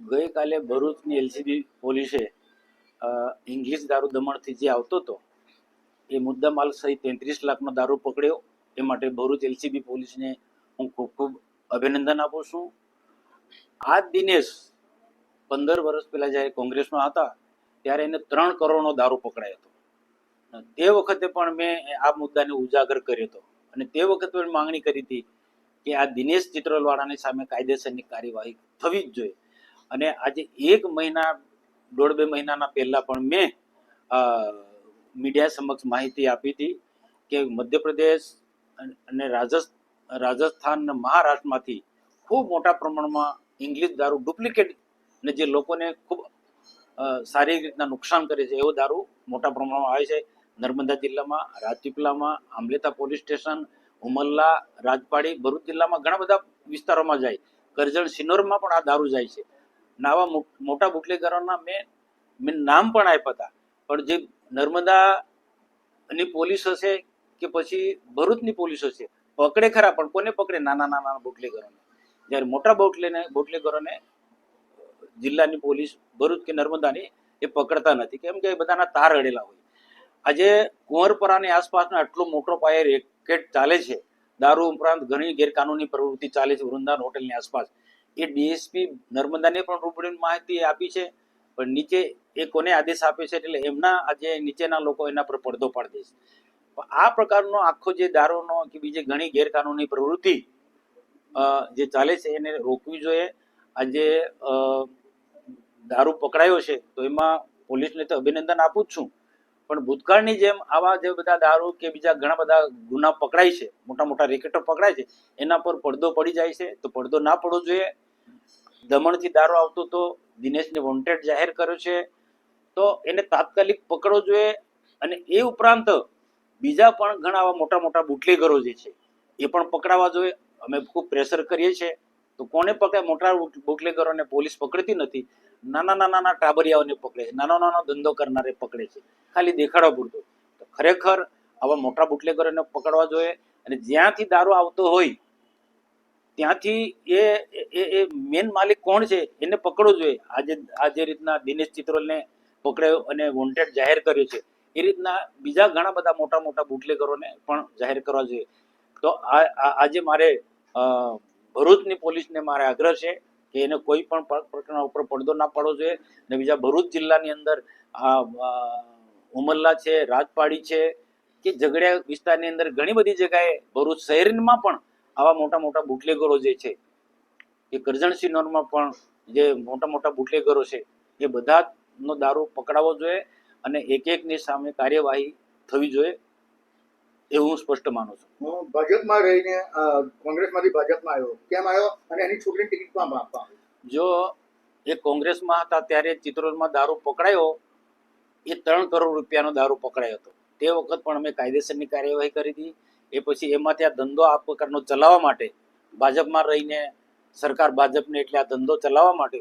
ગઈકાલે ભરૂચની એલસીબી પોલીસે ઇંગ્લિશ દારૂ દમણથી જે આવતો હતો એ મુદ્દામાલ સહિત 33 લાખનો દારૂ પકડ્યો. એ માટે ભરૂચ એલસીબી પોલીસને હું ખૂબ ખૂબ અભિનંદન આપું છું. આ દિનેશ 15 વર્ષ પહેલા જ્યારે કોંગ્રેસમાં હતા ત્યારે એને 3 કરોડનો દારૂ પકડાયો હતો. તે વખતે પણ મેં આ મુદ્દાને ઉજાગર કર્યો હતો અને તે વખતે પણ માંગણી કરી હતી કે આ દિનેશ ચિત્રોલવાળાની સામે કાયદેસરની કાર્યવાહી થવી જ જોઈએ. અને આજે 1 મહિના 1.5-2 મહિનાના પહેલા પણ મેં મીડિયા સમક્ષ માહિતી આપી હતી કે મધ્યપ્રદેશ અને રાજસ્થાન અને મહારાષ્ટ્રમાંથી ખૂબ મોટા પ્રમાણમાં ઇંગ્લિશ દારૂ ડુપ્લિકેટ ને જે લોકોને ખૂબ સારી રીતના નુકસાન કરે છે એવો દારૂ મોટા પ્રમાણમાં આવે છે. નર્મદા જિલ્લામાં, રાજપીપળામાં, આંબલેતા પોલીસ સ્ટેશન, ઉમરલા, રાજપાડી, ભરૂચ જિલ્લામાં ઘણા બધા વિસ્તારોમાં જાય. કરજણ સિનોરમાં પણ આ દારૂ જાય છે. આવા મોટા બુટલેગરોના મેં નામ પણ આપ્યા હતા. પણ જે નર્મદાની પોલીસ હશે કે પછી ભરૂચની પોલીસ હશે પકડે ખરા, પણ કોને પકડે? નાના નાના બુટલેગરોને. જ્યારે મોટા બુટલેગરોને જિલ્લાની પોલીસ ભરૂચ કે નર્મદાની એ પકડતા નથી, કેમ કે બધાના તાર અડેલા હોય. આજે કુંવરપરાની આસપાસના આટલો મોટો પાયે રેકેટ ચાલે છે. દારૂ ઉપરાંત ઘણી ગેરકાનૂની પ્રવૃત્તિ ચાલે છે વૃંદાવન હોટલની આસપાસ. એ ડીએસપી નર્મદાને પણ રૂબરૂ માહિતી આપી છે, પણ નીચે એ કોને આદેશ આપે છે એટલે એમના આજે નીચેના લોકો એના પર પડદો પાડી દે છે. આ પ્રકારનો આખો જે દારૂનો કે બીજી ઘણી ગેરકાનૂની પ્રવૃત્તિ જે ચાલે છે એને રોકવી જોઈએ. આજે દારૂ પકડાયો છે તો એમાં પોલીસને તો અભિનંદન આપું જ છું, પણ ભૂતકાળની જેમ આવા જે બધા દારૂ કે બીજા ઘણા બધા ગુના પકડાય છે, મોટા મોટા રેકેટો પકડાય છે, એના પર પડદો પડી જાય છે. તો પડદો ના પડવો જોઈએ. દમણથી દારૂ આવતો તો દિનેશને વોન્ટેડ જાહેર કર્યો છે તો એને તાત્કાલિક પકડવો જોઈએ. અને એ ઉપરાંત બીજા પણ ઘણા આવા મોટા મોટા બુટલેગરો જે છે એ પણ પકડાવા જોઈએ. અમે ખૂબ પ્રેશર કરીએ છીએ. તો કોને પકડે? મોટા બુટલેગરોને પોલીસ પકડતી નથી, નાના નાના ટાબરિયાઓને પકડે છે, નાનો નાનો ધંધો કરનારે પકડે છે, ખાલી દેખાડવા પૂરતો. તો ખરેખર આવા મોટા બુટલેગરોને પકડવા જોઈએ. અને જ્યાંથી દારૂ આવતો હોય ત્યાંથી એ મેન માલિક કોણ છે એને પકડવો જોઈએ. આ જે રીતના દિનેશ ચિત્રોલને પકડાયો અને વોન્ટેડ જાહેર કર્યો છે એ રીતના બીજા ઘણા બધા મોટા મોટા બુટલેગરોને પણ જાહેર કરવા જોઈએ. તો આજે મારે ભરૂચની પોલીસને મારે આગ્રહ છે કે એને કોઈ પણ પ્રકારના ઉપર પડદો ના પાડવો જોઈએ. ને બીજા ભરૂચ જિલ્લાની અંદર ઉમરલા છે, રાજપાડી છે કે ઝઘડિયા વિસ્તારની અંદર ઘણી બધી જગ્યાએ ભરૂચ શહેરમાં પણ આવા મોટા મોટા બુટલેગરો જે છે એ કરજણ સિનોરમાં પણ જે મોટા મોટા બુટલેગરો છે એ બધાનો દારૂ પકડાવવો જોઈએ અને એક એકની સામે કાર્યવાહી થવી જોઈએ એવું હું સ્પષ્ટ માનું છું. હું ભાજપમાં રહીને કોંગ્રેસમાંથી ભાજપમાં આવ્યો, કેમ આવ્યો અને એની છોકરીની ટિકિટ પણ આપવા? જો એ કોંગ્રેસમાં હતા ત્યારે ચિત્રોલમાં દારૂ પકડાયો એ 3 કરોડ રૂપિયાનો દારૂ પકડાયો હતો. તે વખત પણ અમે કાયદેસરની કાર્યવાહી કરી હતી. એ પછી એમાંથી આ ધંધો આ પ્રકારનો ચલાવવા માટે ભાજપમાં રહીને સરકાર ભાજપને એટલે આ ધંધો ચલાવવા માટે